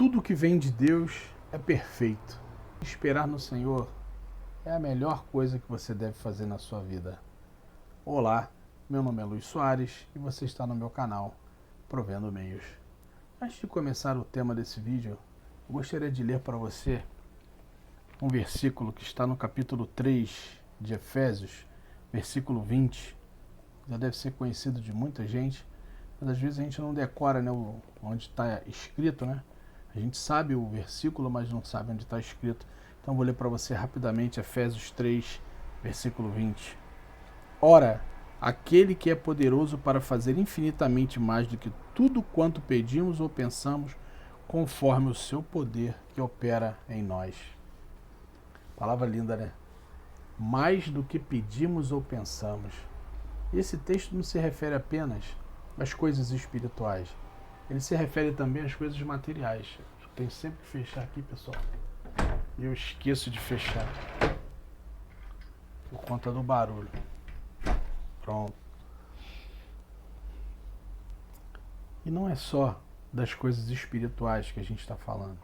Tudo que vem de Deus é perfeito. Esperar no Senhor é a melhor coisa que você deve fazer na sua vida. Olá, meu nome é Luiz Soares e você está no meu canal Provendo Meios. Antes de começar o tema desse vídeo, eu gostaria de ler para você um versículo que está no capítulo 3 de Efésios, versículo 20. Já deve ser conhecido de muita gente, mas às vezes a gente não decora, né, onde está escrito, né? A gente sabe o versículo, mas não sabe onde está escrito. Então vou ler para você rapidamente Efésios 3, versículo 20. Ora, aquele que é poderoso para fazer infinitamente mais do que tudo quanto pedimos ou pensamos, conforme o seu poder que opera em nós. Palavra linda, né? Mais do que pedimos ou pensamos. Esse texto não se refere apenas às coisas espirituais. Ele se refere também às coisas materiais. Eu tenho sempre que fechar aqui, pessoal. E eu esqueço de fechar. Por conta do barulho. Pronto. E não é só das coisas espirituais que a gente está falando.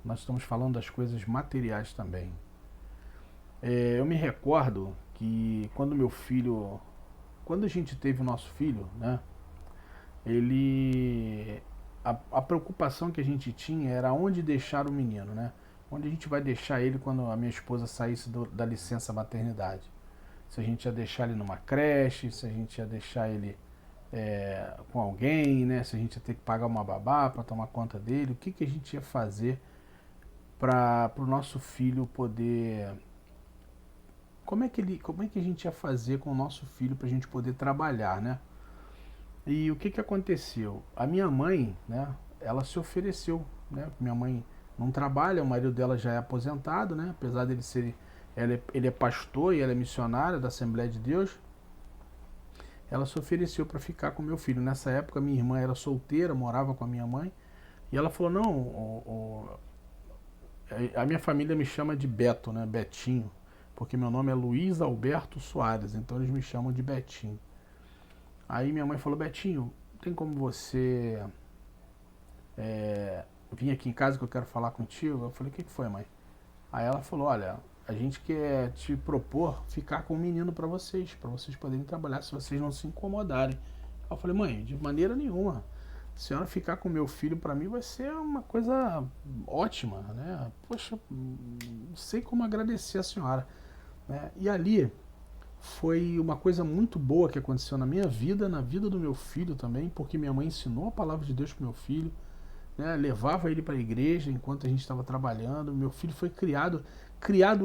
Nós estamos falando das coisas materiais também. Eu me recordo que quando a gente teve o nosso filho, né? A preocupação que a gente tinha era onde deixar o menino, né? Onde a gente vai deixar ele quando a minha esposa saísse da licença maternidade. Se a gente ia deixar ele numa creche, se a gente ia deixar ele com alguém, né? Se a gente ia ter que pagar uma babá para tomar conta dele, o que a gente ia fazer para o nosso filho poder... Como é que a gente ia fazer com o nosso filho para a gente poder trabalhar, né? E o que aconteceu? A minha mãe, né, ela se ofereceu, né? Minha mãe não trabalha, o marido dela já é aposentado, né? Apesar dele ser, ele é pastor e ela é missionária da Assembleia de Deus. Ela se ofereceu para ficar com meu filho. Nessa época minha irmã era solteira, morava com a minha mãe, e ela falou: "Não, a minha família me chama de Beto, né? Betinho, porque meu nome é Luiz Alberto Soares, então eles me chamam de Betinho." Aí minha mãe falou: "Betinho, tem como você vir aqui em casa que eu quero falar contigo?" Eu falei: "O que foi, mãe?" Aí ela falou: "Olha, a gente quer te propor ficar com o menino para vocês poderem trabalhar, se vocês não se incomodarem." Eu falei: "Mãe, de maneira nenhuma. A senhora ficar com meu filho para mim vai ser uma coisa ótima, né? Poxa, não sei como agradecer a senhora, né?" E ali foi uma coisa muito boa que aconteceu na minha vida, na vida do meu filho também, porque minha mãe ensinou a palavra de Deus para meu filho, né? Levava ele para a igreja enquanto a gente estava trabalhando. Meu filho foi criado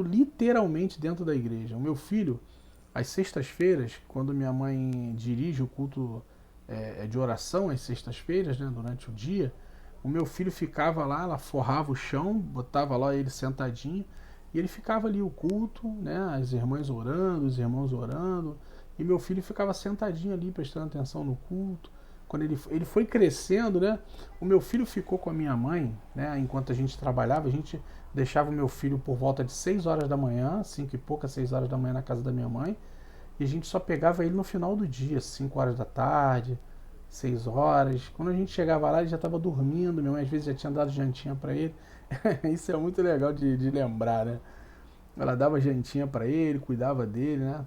literalmente dentro da igreja. O meu filho, às sextas-feiras, quando minha mãe dirige o culto de oração às sextas-feiras, né, durante o dia, o meu filho ficava lá, ela forrava o chão, botava lá ele sentadinho, e ele ficava ali o culto, né, as irmãs orando, os irmãos orando, e meu filho ficava sentadinho ali prestando atenção no culto. Quando ele foi crescendo, né, o meu filho ficou com a minha mãe, né, enquanto a gente trabalhava. A gente deixava o meu filho por volta de 6 horas da manhã, 5 e pouca, 6 horas da manhã na casa da minha mãe, e a gente só pegava ele no final do dia, 5 horas da tarde, 6 horas. Quando a gente chegava lá, ele já estava dormindo. Minha mãe às vezes já tinha dado jantinha para ele. Isso é muito legal de lembrar, né? Ela dava jantinha para ele, cuidava dele, né?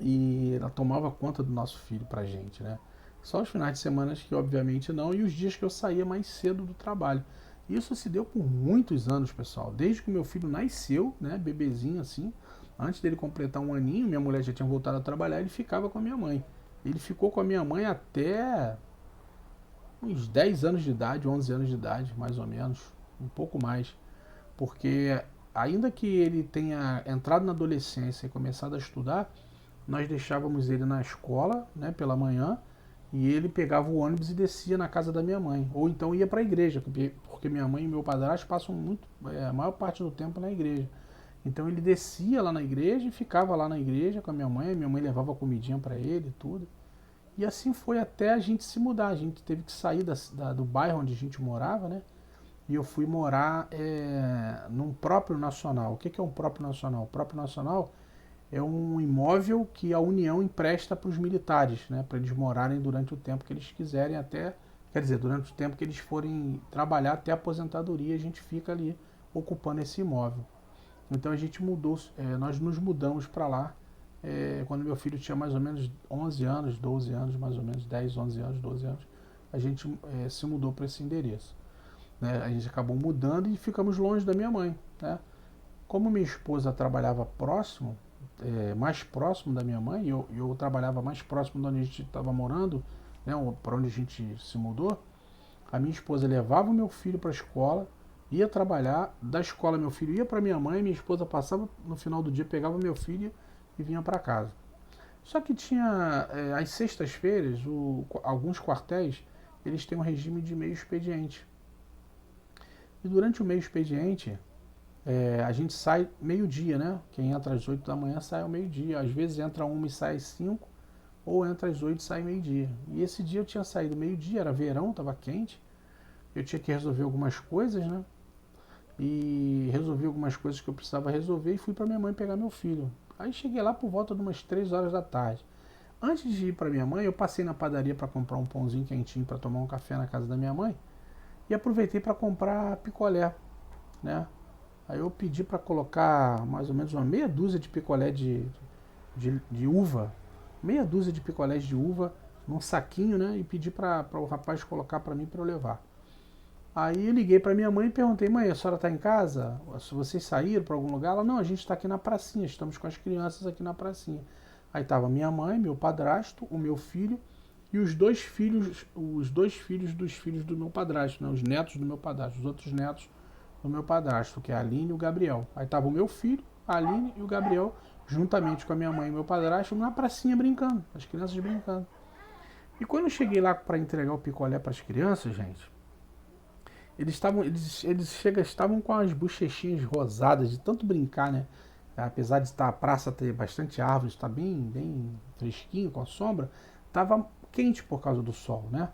E ela tomava conta do nosso filho pra gente, né? Só os finais de semana que obviamente não, e os dias que eu saía mais cedo do trabalho. Isso se deu por muitos anos, pessoal. Desde que meu filho nasceu, né, bebezinho assim, antes dele completar um aninho, minha mulher já tinha voltado a trabalhar, ele ficava com a minha mãe. Ele ficou com a minha mãe até uns 10 anos de idade, 11 anos de idade, mais ou menos, um pouco mais. Porque ainda que ele tenha entrado na adolescência e começado a estudar, nós deixávamos ele na escola, né, pela manhã, e ele pegava o ônibus e descia na casa da minha mãe. Ou então ia para a igreja, porque minha mãe e meu padrasto passam a maior parte do tempo na igreja. Então ele descia lá na igreja e ficava lá na igreja com a minha mãe levava comidinha para ele e tudo. E assim foi até a gente se mudar. A gente teve que sair do bairro onde a gente morava, né? E eu fui morar num próprio nacional. O que é um próprio nacional? O próprio nacional é um imóvel que a União empresta para os militares, né, para eles morarem durante o tempo que eles quiserem, até Quer dizer, durante o tempo que eles forem trabalhar até a aposentadoria, a gente fica ali ocupando esse imóvel. Então a gente mudou, nós nos mudamos para lá quando meu filho tinha mais ou menos 11 anos, 12 anos, mais ou menos 10, 11 anos, 12 anos. A gente se mudou para esse endereço. Né? A gente acabou mudando e ficamos longe da minha mãe. Né? Como minha esposa trabalhava próximo, mais próximo da minha mãe, e eu trabalhava mais próximo de onde a gente estava morando, né, para onde a gente se mudou, a minha esposa levava o meu filho para a escola, ia trabalhar, da escola meu filho ia para minha mãe, minha esposa passava no final do dia, pegava meu filho e vinha para casa. Só que tinha, às sextas-feiras, alguns quartéis, eles têm um regime de meio expediente. E durante o meio expediente, a gente sai meio-dia, né? Quem entra às 8 da manhã sai ao meio-dia. Às vezes entra 1 e sai às 5, ou entra às 8 e sai meio-dia. E esse dia eu tinha saído meio-dia, era verão, estava quente. Eu tinha que resolver algumas coisas, né? E resolvi algumas coisas que eu precisava resolver e fui para minha mãe pegar meu filho. Aí cheguei lá por volta de umas 3 horas da tarde. Antes de ir para minha mãe, eu passei na padaria para comprar um pãozinho quentinho para tomar um café na casa da minha mãe e aproveitei para comprar picolé, né? Aí eu pedi para colocar mais ou menos uma meia dúzia de picolé de uva, meia dúzia de picolés de uva num saquinho, né? E pedi para o rapaz colocar para mim para eu levar. Aí eu liguei para minha mãe e perguntei: mãe, a senhora está em casa? Se vocês saíram para algum lugar? Ela: não, a gente está aqui na pracinha, estamos com as crianças aqui na pracinha. Aí estava minha mãe, meu padrasto, o meu filho e os dois filhos dos filhos do meu padrasto, né? Os netos do meu padrasto, os outros netos do meu padrasto, que é a Aline e o Gabriel. Aí estava o meu filho, a Aline e o Gabriel, juntamente com a minha mãe e meu padrasto, na pracinha brincando, as crianças brincando. E quando eu cheguei lá para entregar o picolé para as crianças, gente, estavam com as bochechinhas rosadas de tanto brincar, né? Apesar de estar a praça ter bastante árvores, estar bem fresquinho com a sombra, estava quente por causa do sol, né?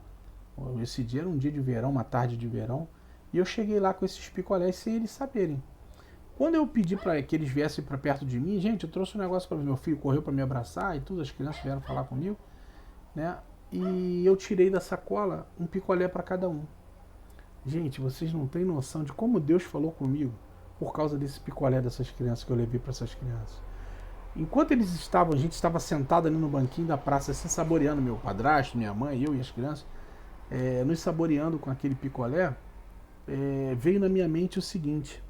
Esse dia era um dia de verão, uma tarde de verão, e eu cheguei lá com esses picolés sem eles saberem. Quando eu pedi para que eles viessem para perto de mim, gente, eu trouxe um negócio para meu filho, correu para me abraçar e tudo, as crianças vieram falar comigo, né? E eu tirei da sacola um picolé para cada um. Gente, vocês não têm noção de como Deus falou comigo por causa desse picolé dessas crianças que eu levei para essas crianças. Enquanto eles estavam, a gente estava sentado ali no banquinho da praça, se saboreando, meu padrasto, minha mãe, eu e as crianças, nos saboreando com aquele picolé, veio na minha mente o seguinte: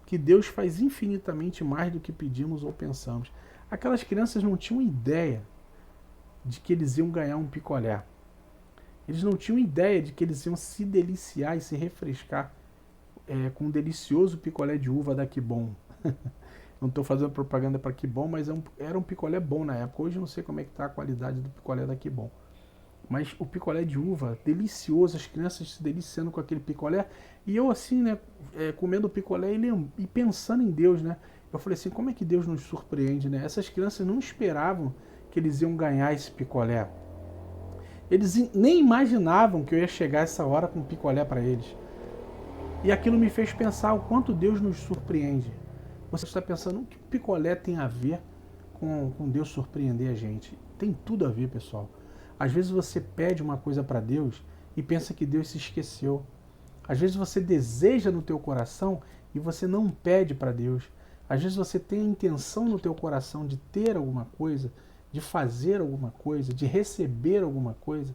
que Deus faz infinitamente mais do que pedimos ou pensamos. Aquelas crianças não tinham ideia de que eles iam ganhar um picolé. Eles não tinham ideia de que eles iam se deliciar e se refrescar com um delicioso picolé de uva da Que Bom. Não estou fazendo propaganda para Que Bom, mas era um picolé bom na época. Hoje eu não sei como é que está a qualidade do picolé da Que Bom. Mas o picolé de uva, delicioso, as crianças se deliciando com aquele picolé. E eu assim, né, comendo o picolé e pensando em Deus, né. Eu falei assim: como é que Deus nos surpreende, né? Essas crianças não esperavam que eles iam ganhar esse picolé. Eles nem imaginavam que eu ia chegar essa hora com picolé para eles. E aquilo me fez pensar o quanto Deus nos surpreende. Você está pensando, o que o picolé tem a ver com Deus surpreender a gente? Tem tudo a ver, pessoal. Às vezes você pede uma coisa para Deus e pensa que Deus se esqueceu. Às vezes você deseja no teu coração e você não pede para Deus. Às vezes você tem a intenção no teu coração de ter alguma coisa, de fazer alguma coisa, de receber alguma coisa,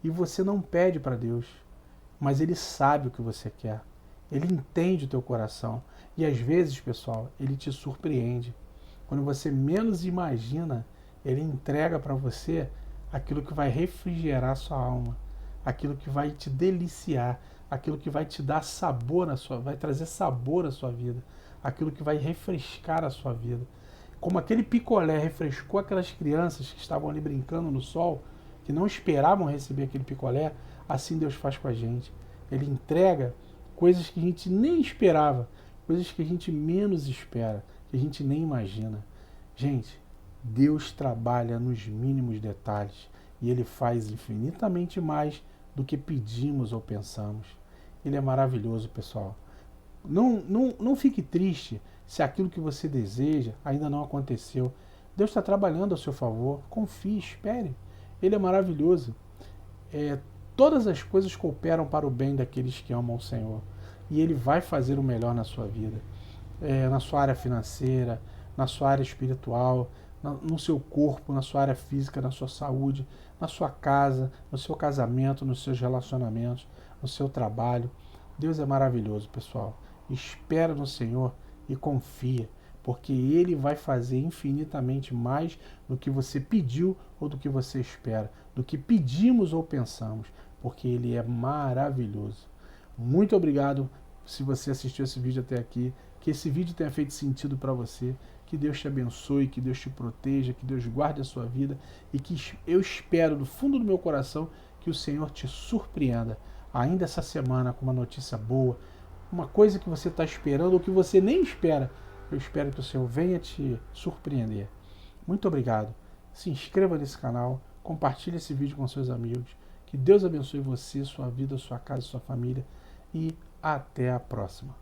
e você não pede para Deus. Mas Ele sabe o que você quer. Ele entende o teu coração. E às vezes, pessoal, Ele te surpreende. Quando você menos imagina, Ele entrega para você aquilo que vai refrigerar a sua alma, aquilo que vai te deliciar, aquilo que vai te dar sabor vai trazer sabor à sua vida, aquilo que vai refrescar a sua vida. Como aquele picolé refrescou aquelas crianças que estavam ali brincando no sol, que não esperavam receber aquele picolé, assim Deus faz com a gente. Ele entrega coisas que a gente nem esperava, coisas que a gente menos espera, que a gente nem imagina. Gente, Deus trabalha nos mínimos detalhes e Ele faz infinitamente mais do que pedimos ou pensamos. Ele é maravilhoso, pessoal. Não fique triste se aquilo que você deseja ainda não aconteceu. Deus está trabalhando a seu favor. Confie, espere. Ele é maravilhoso. todas as coisas cooperam para o bem daqueles que amam o Senhor. E Ele vai fazer o melhor na sua vida, na sua área financeira, na sua área espiritual, no seu corpo, na sua área física, na sua saúde, na sua casa, no seu casamento, nos seus relacionamentos, no seu trabalho. Deus é maravilhoso, pessoal. Espera no Senhor e confia, porque Ele vai fazer infinitamente mais do que você pediu ou do que você espera, do que pedimos ou pensamos, porque Ele é maravilhoso. Muito obrigado se você assistiu esse vídeo até aqui, que esse vídeo tenha feito sentido para você, que Deus te abençoe, que Deus te proteja, que Deus guarde a sua vida e que eu espero do fundo do meu coração que o Senhor te surpreenda ainda essa semana com uma notícia boa, uma coisa que você está esperando ou que você nem espera. Eu espero que o Senhor venha te surpreender. Muito obrigado. Se inscreva nesse canal, compartilhe esse vídeo com seus amigos. Que Deus abençoe você, sua vida, sua casa, sua família e até a próxima.